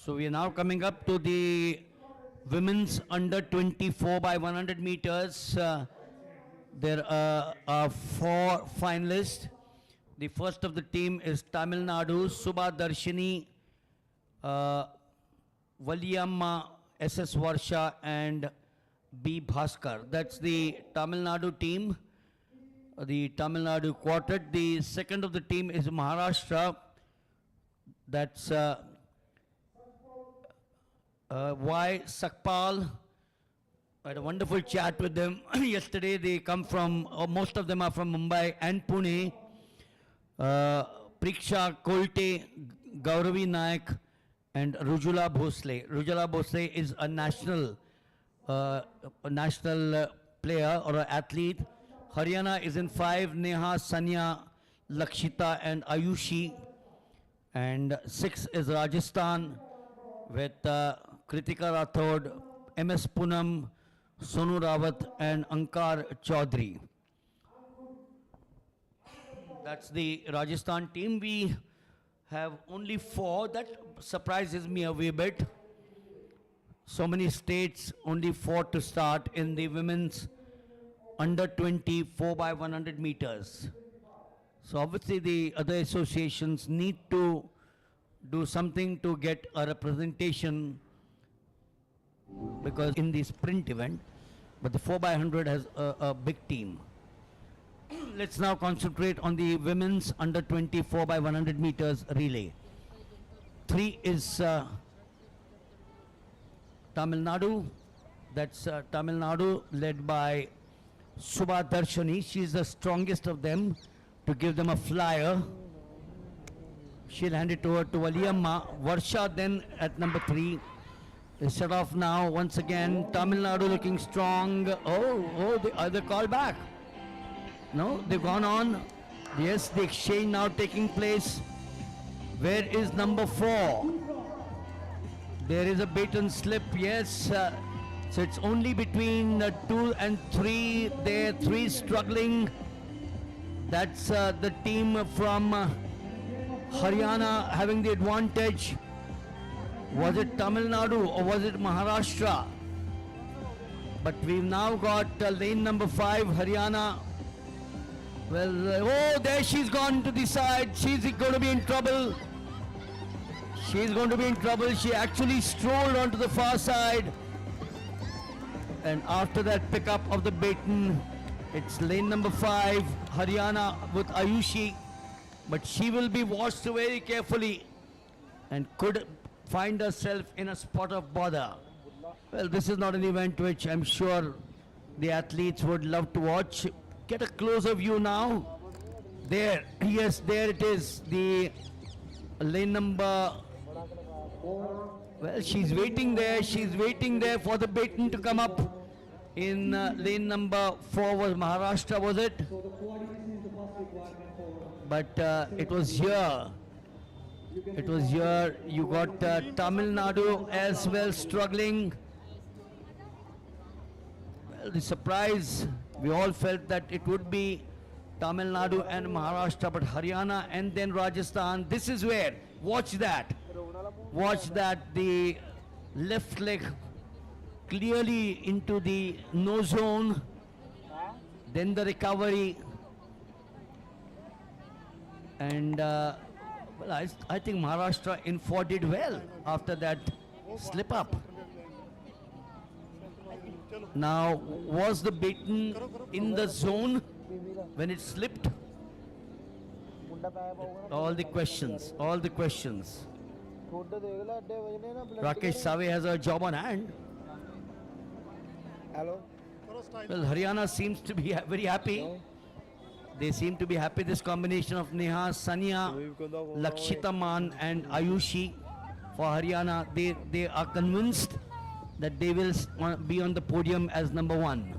So we are now coming up to the women's under 24 by 100 meters. There are four finalists. The first of the team is Tamil Nadu, Subha Darshini, Valiyamma, SS Varsha, and B. Bhaskar. That's the Tamil Nadu team, the Tamil Nadu quartet. The second of the team is Maharashtra. That's Y. Sakpal. I had a wonderful chat with them yesterday. They come from, most of them are from Mumbai and Pune. Priksha Kolte, Gauravi Naik, and Rujula Bhosle. Rujula Bhosle is a national player or an athlete. Haryana is in 5, Neha, Sanya, Lakshita, and Ayushi. And 6 is Rajasthan with Kritika Rathod, MS Poonam, Sonu Rawat, and Ankar Chaudhary. That's the Rajasthan team. We have only 4. That surprises me a wee bit. So many states, only 4 to start in the women's under 24 by 100 meters. So obviously the other associations need to do something to get a representation, because in the sprint event, but the 4 by 100 has a big team. Let's now concentrate on the women's under 24 by 100 meters relay. 3 is Tamil Nadu. That's Tamil Nadu, led by Subha Darshini. She's the strongest of them. To give them a flyer, she'll hand it over to Valiyamma. Varsha then at number 3. They set off now once again. Tamil Nadu looking strong. They call back. No, they've gone on. Yes, the exchange now taking place. Where is number 4? There is a bait and slip, yes. So it's only between 2 and 3. There, 3 struggling. That's the team from Haryana having the advantage. Was it Tamil Nadu or was it Maharashtra? But we've now got lane number 5, Haryana. Well, there she's gone to the side. She's going to be in trouble. She's going to be in trouble. She actually strolled onto the far side. And after that pickup of the baton, it's lane number 5, Haryana with Ayushi. But she will be watched very carefully and could find herself in a spot of bother. Well, this is not an event which I'm sure the athletes would love to watch. Get a closer view now. There, yes, there it is. The lane number... Well, she's waiting there. She's waiting there for the baton to come up. In lane number 4 was Maharashtra, was it? But it was here. It was here. You got Tamil Nadu as well struggling. Well, the surprise, we all felt that it would be Tamil Nadu and Maharashtra, but Haryana and then Rajasthan. This is where, watch that. Watch that, the left leg clearly into the no zone, then the recovery, and well, I think Maharashtra in 4 did well after that slip up. Now, was the baton in the zone when it slipped? All the questions, all the questions. Rakesh Save has a job on hand. Hello. Well, Haryana seems to be very happy. They seem to be happy. This combination of Neha, Sanya, Lakshita Man, and Ayushi for Haryana, they are convinced that they will be on the podium as number 1.